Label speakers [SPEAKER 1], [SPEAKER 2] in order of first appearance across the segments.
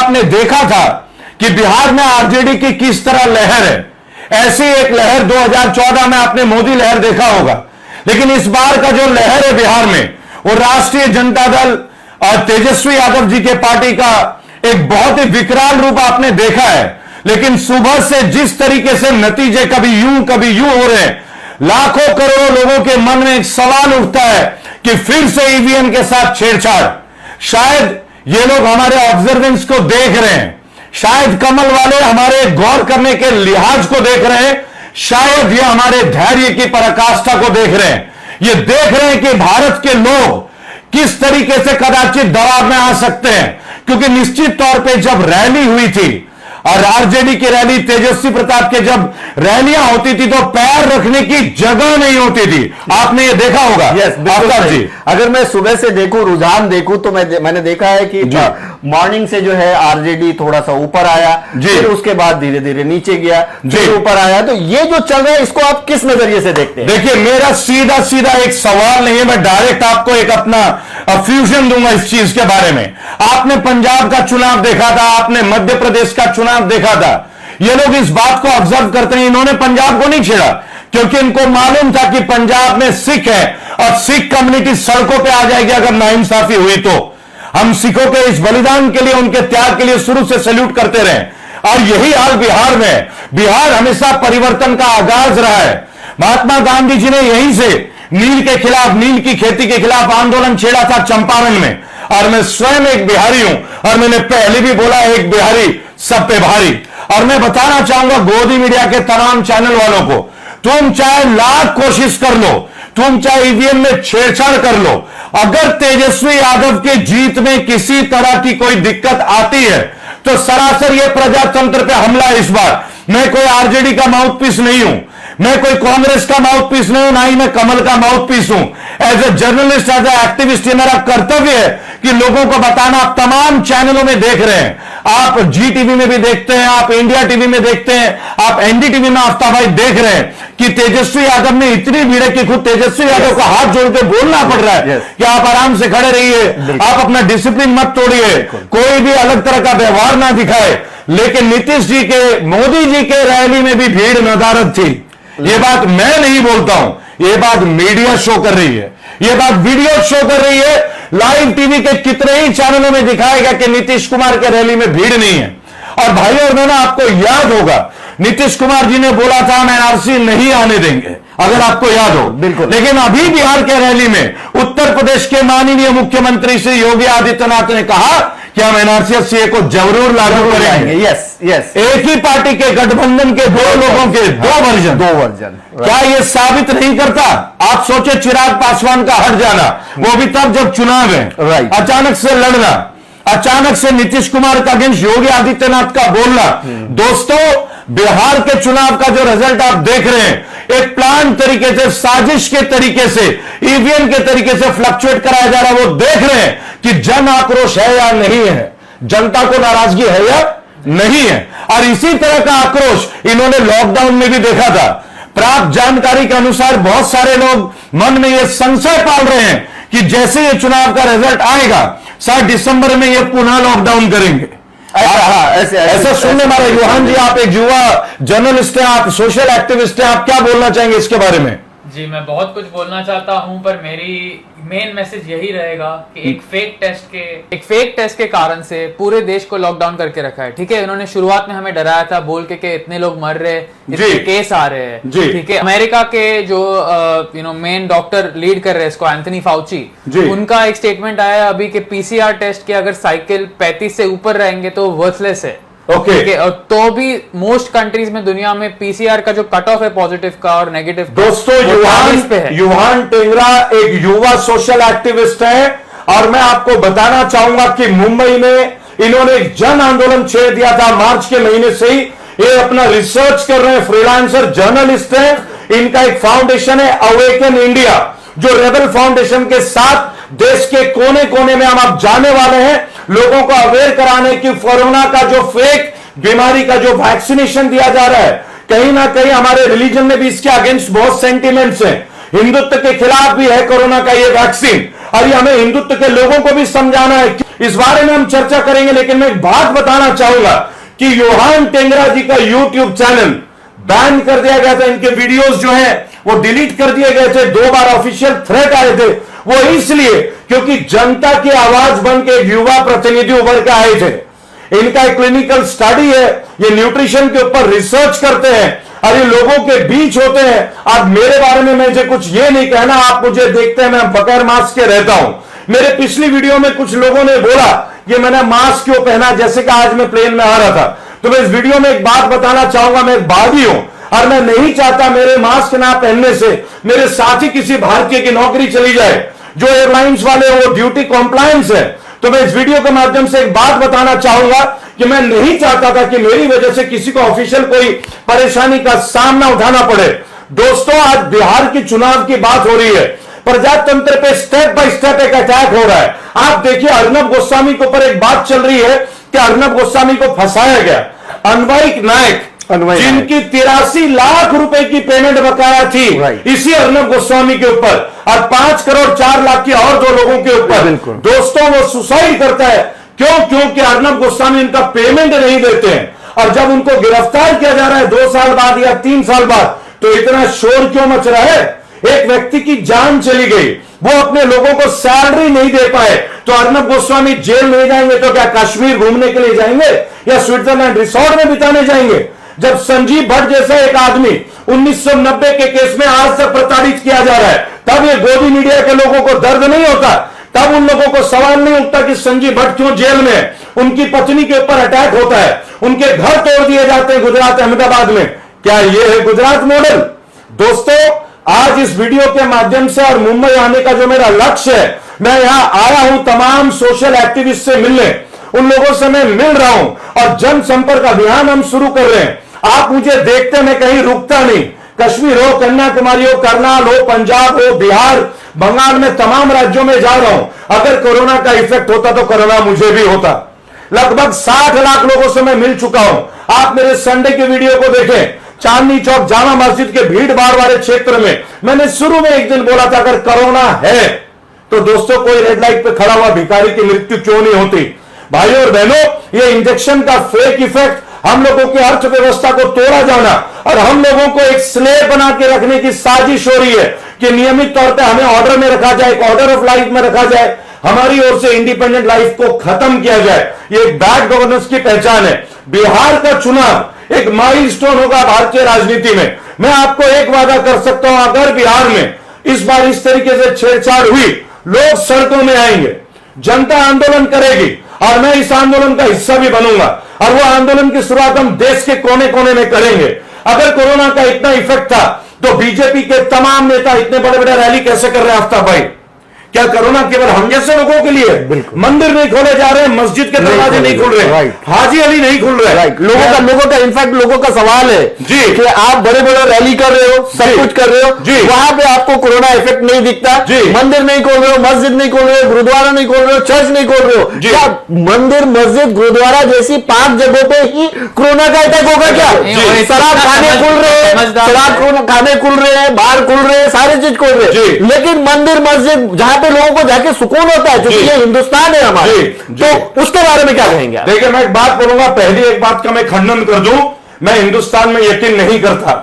[SPEAKER 1] आपने देखा था कि बिहार में आरजेडी की किस तरह लहर है, ऐसी एक लहर 2014 में आपने मोदी लहर देखा होगा, लेकिन इस बार का जो लहर है बिहार में वो राष्ट्रीय जनता दल और तेजस्वी यादव जी के पार्टी का एक बहुत ही विकराल रूप आपने देखा है। लेकिन सुबह से जिस तरीके से नतीजे कभी यूं हो रहे हैं, लाखों करोड़ों लोगों के मन में एक सवाल उठता है कि फिर से ईवीएम के साथ छेड़छाड़। शायद ये लोग हमारे ऑब्जर्वेंस को देख रहे हैं, शायद कमल वाले हमारे गौर करने के लिहाज को देख रहे हैं, शायद ये हमारे धैर्य की पराकाष्ठा को देख रहे हैं। ये देख रहे हैं कि भारत के लोग किस तरीके से कदाचित दबाव में आ सकते हैं, क्योंकि निश्चित तौर पे जब रैली हुई थी और आरजेडी की रैली, तेजस्वी प्रताप के जब रैलियां होती थी तो पैर रखने की जगह नहीं होती थी। आपने ये देखा होगा।
[SPEAKER 2] आफ्ताब जी, अगर मैं सुबह से देखूं, रुझान देखूं, तो मैंने देखा है कि मॉर्निंग से जो है आरजेडी थोड़ा सा ऊपर आया, फिर उसके बाद धीरे धीरे नीचे गया, फिर ऊपर आया। तो ये जो चल रहा है इसको आप किस नजरिए से देखते हैं?
[SPEAKER 1] देखिए, मेरा सीधा सीधा एक सवाल नहीं है, मैं डायरेक्ट आपको एक अपना फ्यूजन दूंगा इस चीज के बारे में। आपने पंजाब का चुनाव देखा था, आपने मध्य प्रदेश का चुनाव देखा था। ये लोग इस बात को ऑब्जर्व करते हैं, इन्होंने पंजाब को नहीं छेड़ा क्योंकि इनको मालूम था कि पंजाब में सिख है और सिख कम्युनिटी सड़कों पे आ जाएगी अगर नाइंसाफी हुई तो। हम सिखों के इस बलिदान के लिए, उनके त्याग के लिए शुरू से सैल्यूट करते रहे और यही हाल बिहार में। बिहार हमेशा परिवर्तन का आगाज रहा है। महात्मा गांधी जी ने यहीं से नील के खिलाफ, नील की खेती के खिलाफ आंदोलन छेड़ा था चंपारण में। और मैं स्वयं एक बिहारी हूं और मैंने पहले भी बोला, एक बिहारी सब पे भारी। और मैं बताना चाहूंगा गोदी मीडिया के तमाम चैनल वालों को, तुम चाहे लाख कोशिश कर लो, तुम चाहे ईवीएम में छेड़छाड़ कर लो, अगर तेजस्वी यादव की जीत में किसी तरह की कोई दिक्कत आती है तो सरासर यह प्रजातंत्र पे हमला है। इस बार मैं कोई आरजेडी का माउथपीस नहीं हूं, मैं कोई कांग्रेस का माउथपीस नहीं हूं, ना ही मैं कमल का माउथपीस हूं। As a journalist, as a activist, ये मेरा कर्तव्य है कि लोगों को बताना। आप तमाम चैनलों में देख रहे हैं, आप जी टीवी में भी देखते हैं, आप इंडिया टीवी में देखते हैं, आप एनडीटीवी में आफ्ताब भाई देख रहे हैं कि तेजस्वी यादव ने इतनी भीड़ है कि खुद तेजस्वी यादव को हाथ जोड़ के बोलना पड़ रहा है कि आप आराम से खड़े रहिए, आप अपना डिसिप्लिन मत तोड़िए, कोई भी अलग तरह का व्यवहार ना दिखाए। लेकिन नीतीश जी के, मोदी जी के रैली में भी भीड़ नदारद थी। ये बात मैं नहीं बोलता हूं, ये बात मीडिया शो कर रही है, ये बात वीडियो शो कर रही है। लाइव टीवी के कितने ही चैनलों में दिखाएगा कि नीतीश कुमार के रैली में भीड़ नहीं है। और भाइयों और बहनों, आपको याद होगा नीतीश कुमार जी ने बोला था हम एनआरसी नहीं आने देंगे, अगर आपको याद हो।
[SPEAKER 2] बिल्कुल।
[SPEAKER 1] लेकिन अभी बिहार के रैली में उत्तर प्रदेश के माननीय मुख्यमंत्री श्री योगी आदित्यनाथ ने कहा कि हम एनआरसी को जरूर लागू करेंगे।
[SPEAKER 2] Yes yes.
[SPEAKER 1] एक ही पार्टी के गठबंधन के दो लोगों के दो वर्जन। क्या यह साबित नहीं करता? आप सोचे चिराग पासवान का हट जाना, वो भी तब जब चुनाव है, अचानक से लड़ना, अचानक से नीतीश कुमार का अगेंस्ट योगी आदित्यनाथ का बोलना। दोस्तों, बिहार के चुनाव का जो रिजल्ट आप देख रहे हैं, एक प्लान तरीके से, साजिश के तरीके से, ईवीएम के तरीके से फ्लक्चुएट कराया जा रहा है। वो देख रहे हैं कि जन आक्रोश है या नहीं है, जनता को नाराजगी है या नहीं है। और इसी तरह का आक्रोश इन्होंने लॉकडाउन में भी देखा था। प्राप्त जानकारी के अनुसार बहुत सारे लोग मन में यह संशय पाल रहे हैं कि जैसे ये चुनाव का रिजल्ट आएगा, शायद दिसंबर में ये पुनः लॉकडाउन करेंगे। ऐसा सुनने वाले। युहान जी, आप एक युवा जर्नलिस्ट हैं, आप सोशल एक्टिविस्ट हैं, आप क्या बोलना चाहेंगे इसके बारे में?
[SPEAKER 3] जी, मैं बहुत कुछ बोलना चाहता हूं, पर मेरी मेन मैसेज यही रहेगा कि एक फेक टेस्ट के कारण से पूरे देश को लॉकडाउन करके रखा है। ठीक है, इन्होंने शुरुआत में हमें डराया था बोल के इतने लोग मर रहे, इतने केस आ रहे हैं। ठीक है, अमेरिका के जो मेन डॉक्टर लीड कर रहे हैं इसको, एंथनी फाउची, उनका एक स्टेटमेंट आया अभी कि पीसीआर टेस्ट के अगर साइकिल 35 से ऊपर रहेंगे तो वर्थलेस है।
[SPEAKER 1] ओके।
[SPEAKER 3] और तो भी मोस्ट कंट्रीज में दुनिया में पीसीआर का जो कट ऑफ है पॉजिटिव का और नेगेटिव,
[SPEAKER 1] दोस्तों युहान टेंगरा एक युवा सोशल एक्टिविस्ट है और मैं आपको बताना चाहूंगा कि मुंबई में इन्होंने एक जन आंदोलन छेड़ दिया था मार्च के महीने से ही। ये अपना रिसर्च कर रहे हैं, फ्रीलांसर जर्नलिस्ट हैं। इनका एक फाउंडेशन है अवेकन इंडिया, जो रेबल फाउंडेशन के साथ देश के कोने कोने में हम अब जाने वाले हैं, लोगों को अवेयर कराने की कोरोना का जो फेक बीमारी का जो वैक्सीनेशन दिया जा रहा है। कहीं ना कहीं हमारे रिलीजन में भी इसके अगेंस्ट बहुत सेंटिमेंट्स हैं, हिंदुत्व के खिलाफ भी है कोरोना का ये वैक्सीन। और ये हमें हिंदुत्व के लोगों को भी समझाना है। इस बारे में हम चर्चा करेंगे, लेकिन मैं एक बात बताना चाहूंगा कि योहान टेंगरा जी का यूट्यूब चैनल बैन कर दिया गया था। इनके वीडियोस जो हैं वो डिलीट कर दिए गए थे। 2 बार ऑफिशियल थ्रेट आए थे, वो इसलिए क्योंकि जनता की आवाज बन के युवा प्रतिनिधि उभर के आए थे। इनका एक क्लिनिकल स्टडी है, ये न्यूट्रिशन के ऊपर रिसर्च करते हैं और ये लोगों के बीच होते हैं। अब मेरे बारे में मुझे कुछ ये नहीं कहना, आप मुझे देखते हैं मैं बगैर मास्क के रहता हूं। मेरे पिछली वीडियो में कुछ लोगों ने बोला कि मैंने मास्क क्यों पहना, जैसे कि आज मैं प्लेन में आ रहा था। तो मैं इस वीडियो में एक बात बताना चाहूंगा, मैं एक बागी हूं और मैं नहीं चाहता मेरे मास्क ना पहनने से मेरे साथी किसी भारतीय की नौकरी चली जाए। जो एयरलाइंस वाले वो ड्यूटी कॉम्प्लायंस है। तो मैं इस वीडियो के माध्यम से एक बात बताना चाहूंगा कि मैं नहीं चाहता था कि मेरी वजह से किसी को ऑफिशियल कोई परेशानी का सामना उठाना पड़े। दोस्तों, आज बिहार की चुनाव की बात हो रही है, प्रजातंत्र पे स्टेप बाय स्टेप एक अटैक हो रहा है। आप देखिए, अर्नब गोस्वामी के ऊपर एक बात चल रही है कि अर्नब गोस्वामी को फंसाया गया। अनवैक नायक जिनकी 83 लाख रुपए की पेमेंट बकाया थी इसी अर्नब गोस्वामी के ऊपर, और 5 करोड़ 4 लाख की और 2 लोगों के ऊपर। दोस्तों, वो सुसाइड करता है। क्यों? क्योंकि अर्नब गोस्वामी इनका पेमेंट नहीं देते हैं। और जब उनको गिरफ्तार किया जा रहा है 2 साल बाद या 3 साल बाद, तो इतना शोर क्यों मच रहा है? एक व्यक्ति की जान चली गई, वो अपने लोगों को सैलरी नहीं दे पाए, तो अर्नब गोस्वामी जेल नहीं जाएंगे तो क्या कश्मीर घूमने के लिए जाएंगे या स्विट्जरलैंड रिसोर्ट में बिताने जाएंगे? जब संजीव भट्ट जैसा एक आदमी 1990 के केस में आज तक प्रताड़ित किया जा रहा है, तब ये गोदी मीडिया के लोगों को दर्द नहीं होता, तब उन लोगों को सवाल नहीं उठता कि संजीव भट्ट क्यों जेल में है। उनकी पत्नी के ऊपर अटैक होता है, उनके घर तोड़ दिए जाते हैं गुजरात अहमदाबाद में। क्या ये है गुजरात मॉडल? दोस्तों, आज इस वीडियो के माध्यम से और मुंबई आने का जो मेरा लक्ष्य है, मैं यहां आया हूं तमाम सोशल एक्टिविस्ट से मिलने, उन लोगों से मैं मिल रहा हूं और जनसंपर्क अभियान हम शुरू कर रहे हैं। आप मुझे देखते, मैं कहीं रुकता नहीं। कश्मीर हो, कन्याकुमारी हो, करनाल हो, पंजाब हो, बिहार, बंगाल में तमाम राज्यों में जा रहा हूं। अगर कोरोना का इफेक्ट होता तो कोरोना मुझे भी होता। लगभग 60 लाख लोगों से मैं मिल चुका हूं। आप मेरे संडे के वीडियो को देखें, चांदनी चौक जामा मस्जिद के भीड़ भाड़ वाले क्षेत्र में मैंने शुरू में एक दिन बोला था अगर कोरोना है तो दोस्तों कोई रेड लाइट पे खड़ा हुआ भिखारी की मृत्यु क्यों नहीं होती? भाइयों और बहनों, ये इंजेक्शन का फेक इफेक्ट, हम लोगों की अर्थव्यवस्था को तोड़ा जाना और हम लोगों को एक स्लेव बना के रखने की साजिश हो रही है कि नियमित तौर पे हमें ऑर्डर में रखा जाए, एक ऑर्डर ऑफ लाइफ में रखा जाए, हमारी ओर से इंडिपेंडेंट लाइफ को खत्म किया जाए। ये एक बैड गवर्नेंस की पहचान है। बिहार का चुनाव एक माइलस्टोन होगा भारतीय राजनीति में। मैं आपको एक वादा कर सकता हूं, अगर बिहार में इस बार इस तरीके से छेड़छाड़ हुई, लोग सड़कों में आएंगे, जनता आंदोलन करेगी और मैं इस आंदोलन का हिस्सा भी बनूंगा और वो आंदोलन की शुरुआत हम देश के कोने कोने में करेंगे। अगर कोरोना का इतना इफेक्ट था तो बीजेपी के तमाम नेता इतने बड़े बड़े रैली कैसे कर रहे हैं आफ्ताब भाई? क्या कोरोना केवल हम जैसे लोगों के लिए? मंदिर नहीं खोले जा रहे, मस्जिद के दरवाजे नहीं खुल रहे, हाजी अली नहीं खुल रहे।
[SPEAKER 2] लोगों का इनफैक्ट लोगों का सवाल है
[SPEAKER 1] जी
[SPEAKER 2] कि आप बड़े बड़े रैली कर रहे हो, सब कुछ कर रहे हो
[SPEAKER 1] जी,
[SPEAKER 2] वहां पे आपको कोरोना इफेक्ट नहीं दिखता जी। मंदिर नहीं खोल रहे हो, मस्जिद नहीं खोल रहे हो, गुरुद्वारा नहीं खोल रहे हो, चर्च नहीं खोल रहे हो, क्या मंदिर, मस्जिद, गुरुद्वारा जैसी 5 जगहों पे ही कोरोना का अटैक होगा क्या? शराब खाने खुल रहे हैं, शराब खाने खुल रहे हैं, बाहर खुल रहे हैं, सारी चीज खोल रहे हैं, लेकिन मंदिर मस्जिद जहां पे लोगों को जाके सुकून होता है, क्योंकि ये हिंदुस्तान है हमारे, तो उसके बारे में क्या कहेंगे?
[SPEAKER 1] देखिए, मैं एक बात बोलूंगा, पहली एक बात का मैं खंडन कर दूं, मैं हिंदुस्तान में यकीन नहीं करता,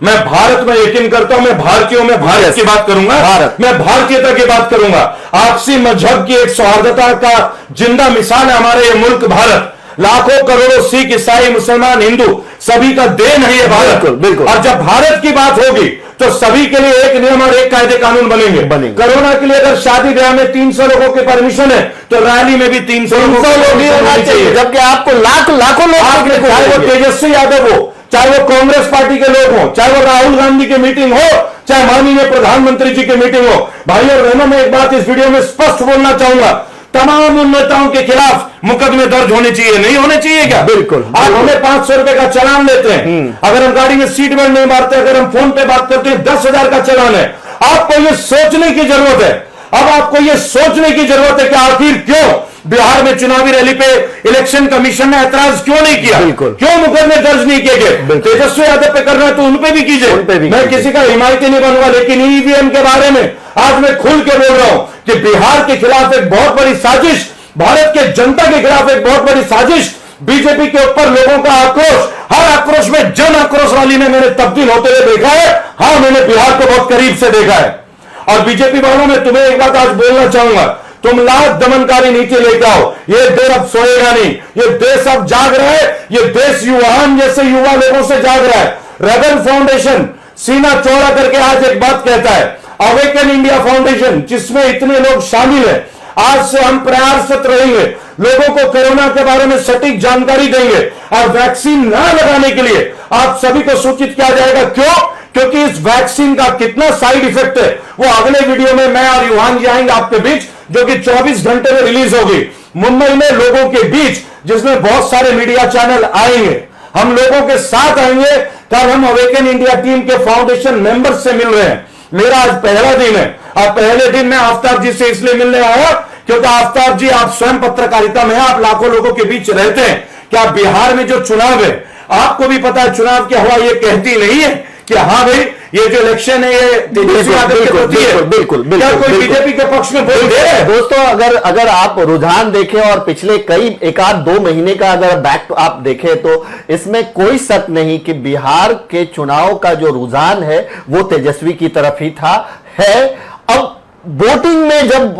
[SPEAKER 1] मैं भारत में यकीन करता हूं। मैं भारतीयों में भारत की बात करूंगा, मैं भारतीयता की बात करूंगा। आपसी मजहब की एक सौहार्दता का जिंदा मिसाल है हमारे ये मुल्क भारत। लाखों करोड़ों सिख, ईसाई, मुसलमान, हिंदू सभी का देन है ये भारत।
[SPEAKER 2] बिल्कुल।
[SPEAKER 1] और जब भारत की बात होगी तो सभी के लिए एक नियम और एक कायदे कानून बनेंगे। कोरोना के लिए अगर शादी ब्याह में 300 लोगों की परमिशन है तो रैली में भी 300 लोग ही होना चाहिए,
[SPEAKER 2] जबकि आपको लाखों लोग,
[SPEAKER 1] चाहे वो तेजस्वी यादव हो, चाहे वो कांग्रेस पार्टी के लोग हो, चाहे वो राहुल गांधी की मीटिंग हो, चाहे माननीय प्रधानमंत्री जी की मीटिंग हो। भाइयों और बहनों, मैं एक बात इस वीडियो में स्पष्ट बोलना चाहूंगा, तमाम उन नेताओं के खिलाफ मुकदमे दर्ज होने चाहिए, नहीं होने चाहिए क्या?
[SPEAKER 2] बिल्कुल।
[SPEAKER 1] आप हमें 500 रुपए का चालान लेते हैं, अगर हम गाड़ी में सीट बेल्ट नहीं मारते, अगर हम फोन पे बात करते हैं 10,000 का चालान है। आपको यह सोचने की जरूरत है, अब आपको यह सोचने की जरूरत है कि आखिर क्यों बिहार में चुनावी रैली पे इलेक्शन कमीशन ने ऐतराज क्यों नहीं किया? क्यों मुकदमे दर्ज नहीं किए गए? तेजस्वी यादव पे करना है तो उनपे भी कीजिए, मैं किसी का हिमायती नहीं बनूंगा, लेकिन ईवीएम के बारे में आज मैं खुल के बोल रहा हूं कि बिहार के खिलाफ एक बहुत बड़ी साजिश, भारत के जनता के खिलाफ एक बहुत बड़ी साजिश, बीजेपी के ऊपर लोगों का आक्रोश, हर आक्रोश में जन आक्रोश रैली में मैंने तब्दील होते हुए देखा है। हां, मैंने बिहार को बहुत करीब से देखा है। और बीजेपी वालों में तुम्हें एक बात आज बोलना चाहूंगा, तुम लाख दमनकारी नीति लेकर आओ, ये देश अब सोएगा नहीं, ये देश अब जाग रहा है, ये देश युवान जैसे युवा लोगों से जाग रहा है। रेबेल फाउंडेशन सीना चौड़ा करके आज एक बात कहता है, अवेकन इंडिया फाउंडेशन, जिसमें इतने लोग शामिल हैं, आज से हम प्रयासरत रहेंगे, लोगों को कोरोना के बारे में सटीक जानकारी देंगे और वैक्सीन न लगाने के लिए आप सभी को सूचित किया जाएगा। क्यों? क्योंकि इस वैक्सीन का कितना साइड इफेक्ट है वो अगले वीडियो में मैं और युवान जी आएंगे आपके बीच, जो कि 24 घंटे में रिलीज होगी, मुंबई में लोगों के बीच, जिसमें बहुत सारे मीडिया चैनल आएंगे, हम लोगों के साथ आएंगे। कल हम अवेकन इंडिया टीम के फाउंडेशन मेंबर्स से मिल रहे हैं। मेरा आज पहला दिन है और पहले दिन मैं आफ्ताब जी से इसलिए मिलने आया क्योंकि आफ्ताब जी आप स्वयं पत्रकारिता में हैं, आप लाखों लोगों के बीच रहते हैं। क्या बिहार में जो चुनाव है, आपको भी पता है चुनाव क्या हुआ, ये कहती नहीं है कि हाँ भाई ये जो इलेक्शन है ये तेजस्वी यादव के प्रति है।
[SPEAKER 2] बिल्कुल
[SPEAKER 1] क्या कोई बीजेपी के पक्ष में वोट दे रहे हैं?
[SPEAKER 2] दोस्तों, अगर आप रुझान देखें और पिछले कई एक आध 2 महीने का अगर बैक आप देखें तो इसमें कोई शक नहीं कि बिहार के चुनाव का जो रुझान है वो तेजस्वी की तरफ ही था है। अब वोटिंग में जब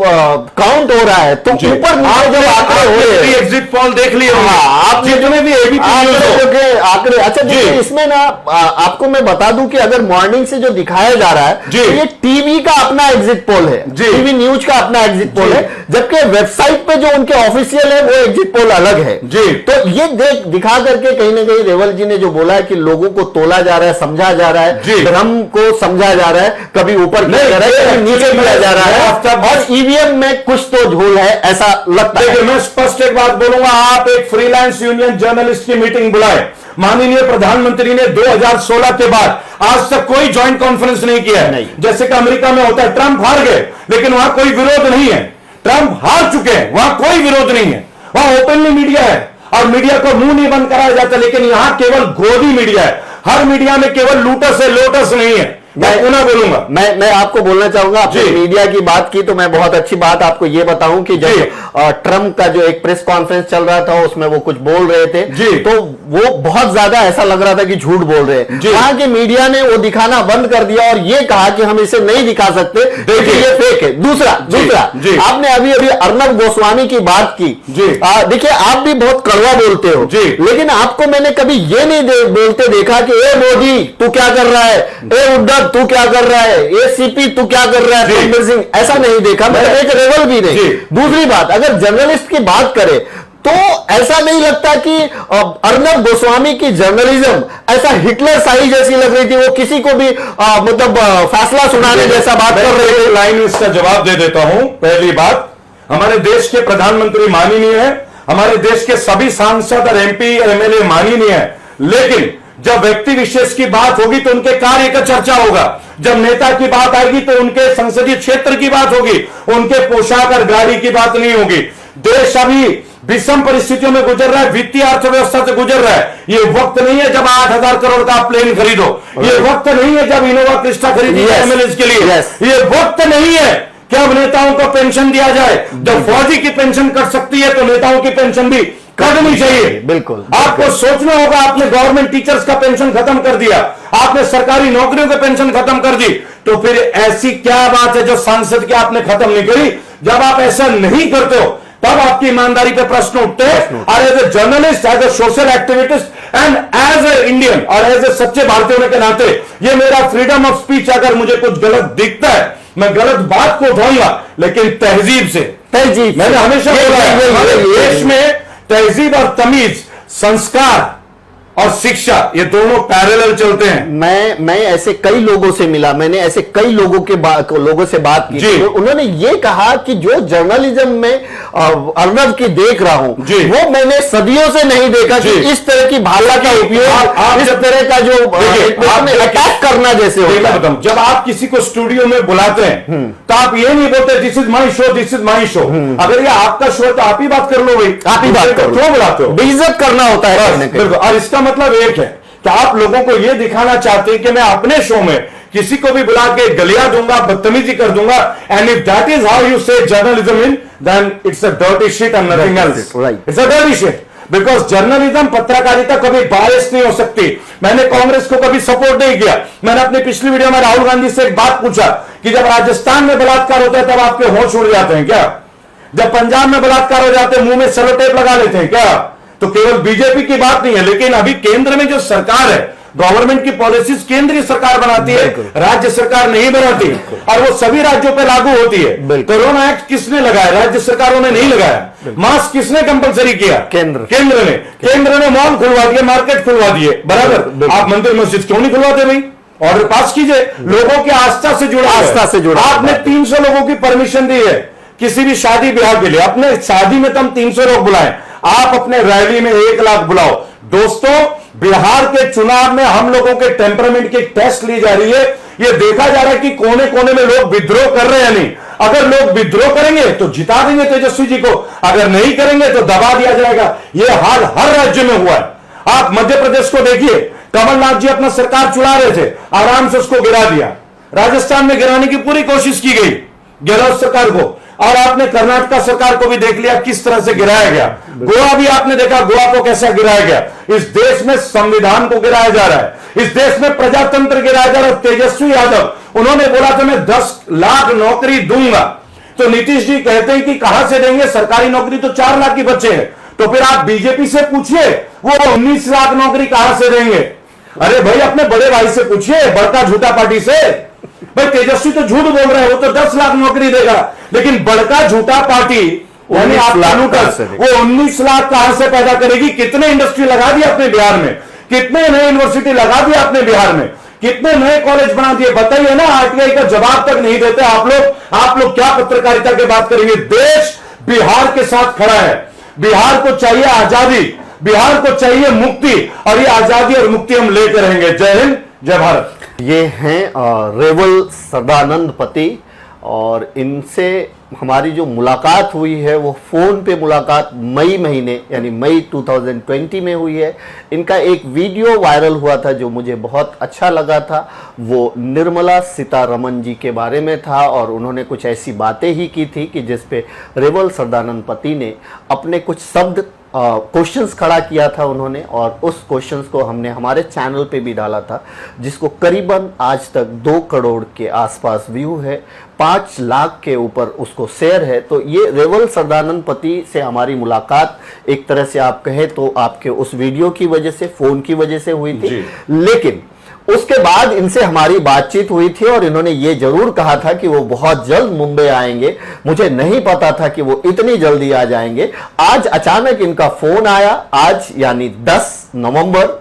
[SPEAKER 2] काउंट हो रहा है तो ऊपर नीचे जब आंकड़े हो रहे हैं,
[SPEAKER 1] एग्जिट पोल देख लिए
[SPEAKER 2] आप
[SPEAKER 1] जितने भी
[SPEAKER 2] आंकड़े। अच्छा देखिए, इसमें ना आपको मैं बता दूं कि अगर मॉर्निंग से जो दिखाया जा रहा है तो ये टीवी का अपना एग्जिट पोल है, टीवी न्यूज का अपना एग्जिट पोल है, जबकि वेबसाइट पे जो उनके ऑफिशियल है वो एग्जिट पोल अलग है। तो ये दिखा करके कहीं ना कहीं रेवल जी ने जो बोला है कि लोगों को तोला जा रहा है, समझा जा रहा है, भ्रम को समझा जा रहा है, कभी ऊपर किया जा रहा है, कभी नीचे किया जा रहा है, और ईवीएम में कुछ तो झोल है ऐसा लगता है।
[SPEAKER 1] मैं स्पष्ट एक बात बोलूंगा, आप एक फ्रीलांस यूनियन जर्नलिस्ट की मीटिंग बुलाए, माननीय प्रधानमंत्री ने 2016 के बाद आज तक कोई ज्वाइंट कॉन्फ्रेंस नहीं किया है, जैसे कि अमेरिका में होता है। ट्रंप हार गए लेकिन वहां कोई विरोध नहीं है, ट्रंप हार चुके हैं, वहां कोई विरोध नहीं है, वहां ओपनली मीडिया है और मीडिया को मुंह नहीं बंद कराया जाता। लेकिन यहां केवल गोदी मीडिया है, हर मीडिया में केवल लूटस है, लोटस नहीं है। मैं पुनः बोलूंगा,
[SPEAKER 2] मैं आपको बोलना चाहूंगा, आपने मीडिया की बात की तो मैं बहुत अच्छी बात आपको ये बताऊं कि जब ट्रंप का जो एक प्रेस कॉन्फ्रेंस चल रहा था उसमें वो कुछ बोल रहे थे तो वो बहुत ज्यादा ऐसा लग रहा था कि झूठ बोल रहे हैं। वहां के मीडिया ने वो दिखाना बंद कर दिया और ये कहा कि हम इसे नहीं दिखा सकते क्योंकि ये फेक है। दूसरा आपने अभी अर्नब गोस्वामी की बात की। देखिए, आप भी बहुत कड़वा बोलते हो, लेकिन आपको मैंने कभी ये नहीं बोलते देखा कि ए मोदी तू क्या कर रहा है, ए उद्धव तू क्या कर रहा है, एसीपी तू क्या कर रहा है, रणबीर सिंह, ऐसा नहीं देखा मैंने, एक रेवल भी नहीं। दूसरी बात, अगर जर्नलिस्ट की बात करें तो ऐसा नहीं लगता कि अर्नब गोस्वामी की जर्नलिज्म ऐसा हिटलर शाही जैसी लग रही थी, वो किसी को भी मतलब फैसला सुनाने जैसा बात कर रहे थे।
[SPEAKER 1] लाइन में इसका जवाब दे देता हूं। पहली बात, हमारे देश के प्रधानमंत्री माननीय है, हमारे देश के सभी सांसद और एमपी एमएलए माननीय है, लेकिन जब व्यक्ति विशेष की बात होगी तो उनके कार्य का चर्चा होगा, जब नेता की बात आएगी तो उनके संसदीय क्षेत्र की बात होगी, उनके पोशाक और गाड़ी की बात नहीं होगी। देश अभी विषम परिस्थितियों में गुजर रहा है, वित्तीय अर्थव्यवस्था से गुजर रहा है। ये वक्त नहीं है जब 8,000 करोड़ का प्लेन खरीदो, ये वक्त नहीं है जब इनोवा क्रिस्टा खरीदी एमएलए के लिए, ये वक्त नहीं है कि अब नेताओं को पेंशन दिया जाए। जब फौजी की पेंशन कट सकती है तो नेताओं की पेंशन भी करनी चाहिए।
[SPEAKER 2] बिल्कुल,
[SPEAKER 1] आपको सोचना होगा, आपने गवर्नमेंट टीचर्स का पेंशन खत्म कर दिया, आपने सरकारी नौकरियों का पेंशन खत्म कर दी, तो फिर ऐसी क्या बात है जो सांसद की आपने खत्म नहीं करी? जब आप ऐसा नहीं करते हो तब आपकी ईमानदारी पे प्रश्न उठते हैं। और as a journalist, as a social activist and as a Indian और एज ए सच्चे भारतीय होने के नाते ये मेरा फ्रीडम ऑफ स्पीच, अगर मुझे कुछ गलत दिखता है मैं गलत बात को उठाऊंगा, लेकिन तहजीब से। मैंने हमेशा बोला है हमारे देश में तहजीब और तमीज, संस्कार और शिक्षा, ये दोनों पैरेलल चलते हैं।
[SPEAKER 2] मैं ऐसे कई लोगों से मिला, मैंने ऐसे कई लोगों से बात की, तो उन्होंने ये कहा कि जो जर्नलिज्म में अर्नब की देख रहा हूं वो मैंने सदियों से नहीं देखा कि इस तरह की भाषा का उपयोग, इस तरह का जो अटैक करना जैसे होता है।
[SPEAKER 1] जब आप किसी को स्टूडियो में बुलाते हैं तो आप ये नहीं बोलते this is my show, this is my show. अगर ये आपका शो है तो आप ही बात कर लो भाई,
[SPEAKER 2] आप ही बात करो,
[SPEAKER 1] क्यों बुलाते हो?
[SPEAKER 2] बेइज्जत करना होता है।
[SPEAKER 1] और इसका मतलब एक है कि आप लोगों को यह दिखाना चाहते हैं कि मैं अपने शो में किसी को भी बुला के गलिया दूंगा, बदतमीजी कर दूंगा, and if that is how you say journalism in, then it's a dirty shit and nothing else. It's a dirty shit, because journalism, पत्रकारिता कभी बायस नहीं हो सकती। मैंने कांग्रेस को कभी सपोर्ट नहीं किया। मैंने अपनी पिछली वीडियो में राहुल गांधी से एक बात पूछा कि जब राजस्थान में बलात्कार होता है तब आपके होश उड़ जाते हैं क्या? जब पंजाब में बलात्कार हो जाते हैं मुंह में सेलो टेप लगा लेते हैं क्या? तो केवल बीजेपी की बात नहीं है, लेकिन अभी केंद्र में जो सरकार है, गवर्नमेंट की पॉलिसीज केंद्रीय सरकार बनाती है, राज्य सरकार नहीं बनाती, और वो सभी राज्यों पे लागू होती है। कोरोना एक्ट किसने लगाया? राज्य सरकारों ने नहीं लगाया। मास्क किसने कंपलसरी किया? केंद्र ने मॉल खुलवा दिए, मार्केट खुलवा दिए, बराबर। आप मंदिर मस्जिद क्यों नहीं खुलवाते भाई? ऑर्डर पास कीजिए। लोगों की आस्था से जुड़ा आपने 300 लोगों की परमिशन दी है किसी भी शादी ब्याह के लिए। अपने शादी में तुम 300 लोग बुलाएं, आप अपने रैली में 1 लाख बुलाओ। दोस्तों, बिहार के चुनाव में हम लोगों के टेम्परामेंट की टेस्ट ली जा रही है। यह देखा जा रहा है कि कोने कोने में लोग विद्रोह कर रहे हैं या नहीं। अगर लोग विद्रोह करेंगे तो जिता देंगे तेजस्वी जी को, अगर नहीं करेंगे तो दबा दिया जाएगा। यह हाल हर राज्य में हुआ है। आप मध्य प्रदेश को देखिए, कमलनाथ जी अपना सरकार चुरा रहे थे, आराम से उसको गिरा दिया। राजस्थान में गिराने की पूरी कोशिश की गई गहलोत सरकार को, और आपने कर्नाटक सरकार को भी देख लिया किस तरह से गिराया गया। गोवा भी आपने देखा, गोवा को कैसा गिराया गया। इस देश में संविधान को गिराया जा रहा है, इस देश में प्रजातंत्र गिराया जा रहा है। तेजस्वी यादव, उन्होंने बोला था मैं 10 लाख नौकरी दूंगा, तो नीतीश जी कहते हैं कि कहां से देंगे? सरकारी नौकरी तो 4 लाख की बचे हैं। तो फिर आप बीजेपी से पूछिए वो 19 लाख नौकरी कहां से देंगे। अरे भाई, अपने बड़े भाई से पूछिए, बड़का झूठा पार्टी से। भाई तेजस्वी तो झूठ बोल रहे हैं, वो तो 10 लाख नौकरी देगा, लेकिन बड़का झूठा पार्टी यानी वो 19 लाख कहां से पैदा करेगी? कितने इंडस्ट्री लगा दी अपने बिहार में, कितने नए यूनिवर्सिटी लगा दिए अपने बिहार में, कितने नए कॉलेज बना दिए? बताइए ना। आरटीआई का जवाब तक नहीं देते आप लोग क्या पत्रकारिता की बात करेंगे? देश बिहार के साथ खड़ा है। बिहार को चाहिए आजादी, बिहार को चाहिए मुक्ति, और ये आजादी और मुक्ति हम लेकर रहेंगे। जय हिंद, जय भारत।
[SPEAKER 2] ये हैं रेवल सदानंद पति, और इनसे हमारी जो मुलाकात हुई है वो फ़ोन पे मुलाकात मई महीने यानी मई 2020 में हुई है। इनका एक वीडियो वायरल हुआ था जो मुझे बहुत अच्छा लगा था। वो निर्मला सीतारमण जी के बारे में था, और उन्होंने कुछ ऐसी बातें ही की थी कि जिस पे रेवल सदानंद पति ने अपने कुछ शब्द क्वेश्चंस खड़ा किया था उन्होंने, और उस क्वेश्चंस को हमने हमारे चैनल पे भी डाला था, जिसको करीबन आज तक 2 करोड़ के आसपास व्यू है, 5 लाख के ऊपर उसको शेयर है। तो ये रेवल सदानंद पति से हमारी मुलाकात एक तरह से आप कहें तो आपके उस वीडियो की वजह से, फोन की वजह से हुई थी, लेकिन उसके बाद इनसे हमारी बातचीत हुई थी और इन्होंने ये जरूर कहा था कि वो बहुत जल्द मुंबई आएंगे। मुझे नहीं पता था कि वो इतनी जल्दी आ जाएंगे। आज अचानक इनका फोन आया, आज यानी 10 नवंबर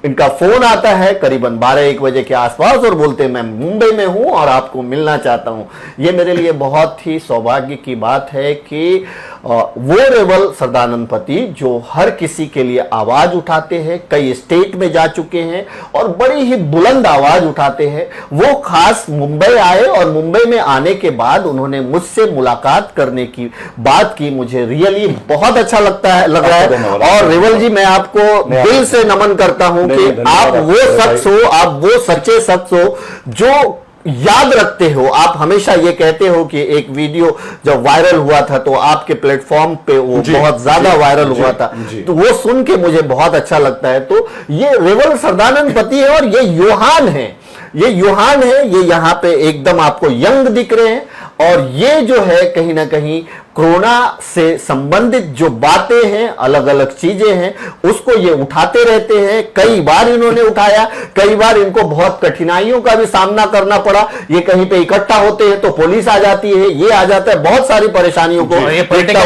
[SPEAKER 2] इनका फोन आता है करीबन 12-1 बजे के आसपास, और बोलते हैं मैं मुंबई में हूं और आपको मिलना चाहता हूं। ये मेरे लिए बहुत ही सौभाग्य की बात है कि वो रेवल सदानंद पति जो हर किसी के लिए आवाज उठाते हैं, कई स्टेट में जा चुके हैं और बड़ी ही बुलंद आवाज उठाते हैं, वो खास मुंबई आए और मुंबई में आने के बाद उन्होंने मुझसे मुलाकात करने की बात की। मुझे रियली बहुत अच्छा लग रहा है। और रेवल जी, मैं आपको दिल से नमन करता हूं कि आप वो शख्स हो, आप वो सच्चे शख्स हो जो याद रखते हो। आप हमेशा ये कहते हो कि एक वीडियो जब वायरल हुआ था तो आपके प्लेटफॉर्म पे वो बहुत ज्यादा वायरल हुआ था, तो वो सुन के मुझे बहुत अच्छा लगता है। तो ये रेवल सदानंद पति है और ये यूहान है, ये यहाँ पे एकदम आपको यंग दिख रहे हैं, और ये जो है कहीं ना कहीं कोरोना से संबंधित जो बातें हैं, अलग अलग चीजें हैं, उसको ये उठाते रहते हैं। कई बार इन्होंने उठाया, कई बार इनको बहुत कठिनाइयों का भी सामना करना पड़ा। ये कहीं पे इकट्ठा होते हैं तो पुलिस आ जाती है, ये आ जाता है, बहुत सारी परेशानियों को
[SPEAKER 3] पॉलिटिकल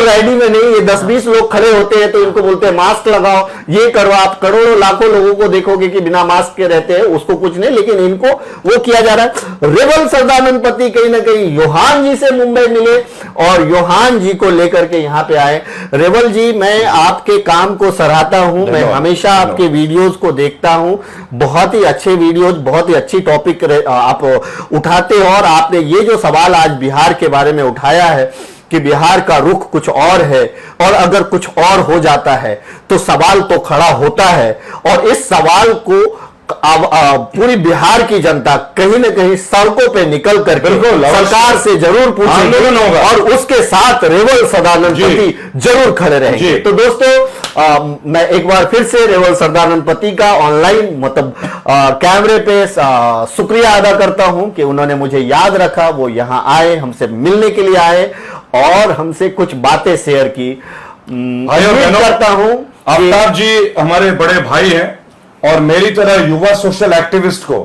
[SPEAKER 2] रैली में नहीं, ये 10-20 लोग खड़े होते हैं तो इनको बोलते हैं मास्क लगाओ, ये करो। आप करोड़ों लाखों लोगों को देखोगे कि बिना मास्क के रहते हैं, उसको कुछ नहीं, लेकिन इनको वो किया जा रहा है। रेवल सदानंद पति कहीं ना कहीं यूहान से मुंबई मिले और यूहान जी को लेकर के यहां पे आए। रेवल जी, मैं आपके काम को सराहता हूं, मैं हमेशा आपके वीडियोस को देखता हूं, बहुत ही अच्छे वीडियोस, बहुत ही अच्छी टॉपिक आप उठाते हो। और आपने ये जो सवाल आज बिहार के बारे में उठाया है कि बिहार का रुख कुछ और है और अगर कुछ और हो जाता है तो सवाल तो खड़ा होता है, और इस सवाल को पूरी बिहार की जनता कहीं न कहीं सड़कों पे निकल करके
[SPEAKER 1] बिल्कुल,
[SPEAKER 2] सरकार से जरूर पूछेंगे
[SPEAKER 1] आंदोलन होगा
[SPEAKER 2] और उसके साथ रेवल सदानंद पति जरूर खड़े रहेंगे। तो दोस्तों मैं एक बार फिर से रेवल सदानंद पति का ऑनलाइन मतलब कैमरे पे शुक्रिया अदा करता हूं कि उन्होंने मुझे याद रखा, वो यहां आए, हमसे मिलने के लिए आए और हमसे कुछ बातें शेयर की। उम्मीद करता हूं
[SPEAKER 1] आफ्ताब जी हमारे बड़े भाई हैं और मेरी तरह युवा सोशल एक्टिविस्ट को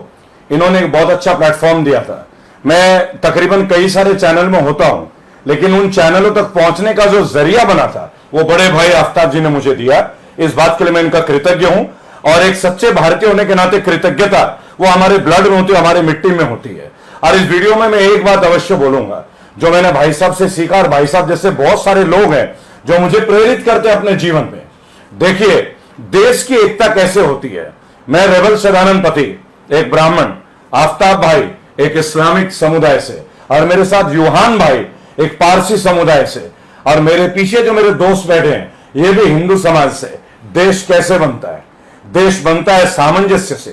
[SPEAKER 1] इन्होंने एक बहुत अच्छा प्लेटफॉर्म दिया था। मैं तकरीबन कई सारे चैनल में होता हूं, लेकिन उन चैनलों तक पहुंचने का जो जरिया बना था वो बड़े भाई आफ्ताब जी ने मुझे दिया। इस बात के लिए मैं इनका कृतज्ञ हूं और एक सच्चे भारतीय होने के नाते कृतज्ञता वो हमारे ब्लड में होती है, हमारे मिट्टी में होती है। और इस वीडियो में मैं एक बात अवश्य बोलूंगा जो मैंने भाई साहब से सीखा, और भाई साहब जैसे बहुत सारे लोग हैं जो मुझे प्रेरित करते हैं अपने जीवन में। देखिए देश की एकता कैसे होती है। मैं रेवल सदानंद पति एक ब्राह्मण, आफ्ताब भाई एक इस्लामिक समुदाय से, और मेरे साथ यूहान भाई एक पारसी समुदाय से, और मेरे पीछे जो मेरे दोस्त बैठे हैं ये भी हिंदू समाज से। देश कैसे बनता है? देश बनता है सामंजस्य से,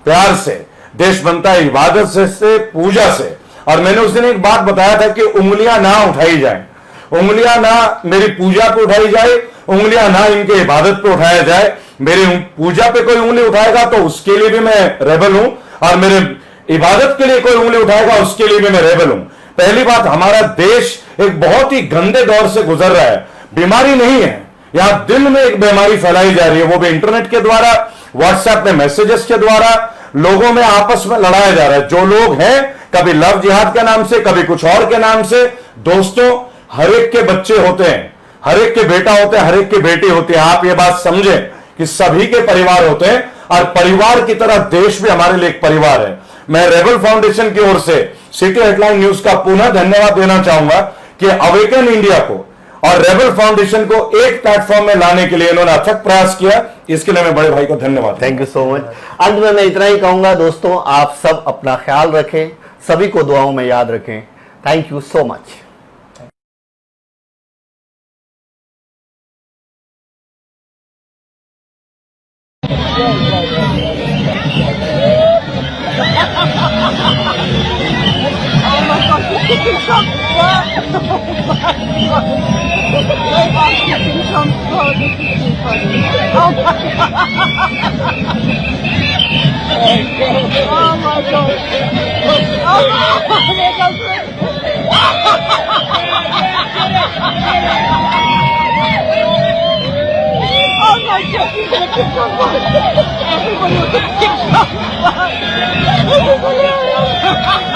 [SPEAKER 1] प्यार से। देश बनता है इबादत से, पूजा से। और मैंने उस दिन एक बात बताया था कि उंगलियां ना उठाई जाए, उंगलियां ना मेरी पूजा पे उठाई जाए, उंगलियां ना इनके इबादत पे उठाया जाए। मेरी पूजा पे कोई उंगली उठाएगा तो उसके लिए भी मैं रेबल हूं, और मेरे इबादत के लिए कोई उंगली उठाएगा उसके लिए भी मैं रेबल हूं। पहली बात, हमारा देश एक बहुत ही गंदे दौर से गुजर रहा है। बीमारी नहीं है, यहां दिल में एक बीमारी फैलाई जा रही है, वो भी इंटरनेट के द्वारा, व्हाट्सएप में मैसेजेस के द्वारा लोगों में आपस में लड़ाया जा रहा है। जो लोग हैं कभी लव जिहाद के नाम से, कभी कुछ और के नाम से। दोस्तों हर एक के बच्चे होते हैं, हर एक के बेटा होते हैं, हर एक की बेटी होती है। आप ये बात समझें कि सभी के परिवार होते हैं, और परिवार की तरह देश भी हमारे लिए एक परिवार है। मैं रेबल फाउंडेशन की ओर से सिटी हेडलाइन न्यूज का पुनः धन्यवाद देना चाहूंगा कि अवेकन इंडिया को और रेबल फाउंडेशन को एक प्लेटफॉर्म में लाने के लिए इन्होंने अथक प्रयास किया। इसके लिए मैं बड़े भाई को धन्यवाद।
[SPEAKER 2] Thank you so much. अंत में मैं इतना ही कहूंगा दोस्तों, आप सब अपना ख्याल रखें, सभी को दुआओं में याद रखें। Thank you so much.
[SPEAKER 4] Everybody was a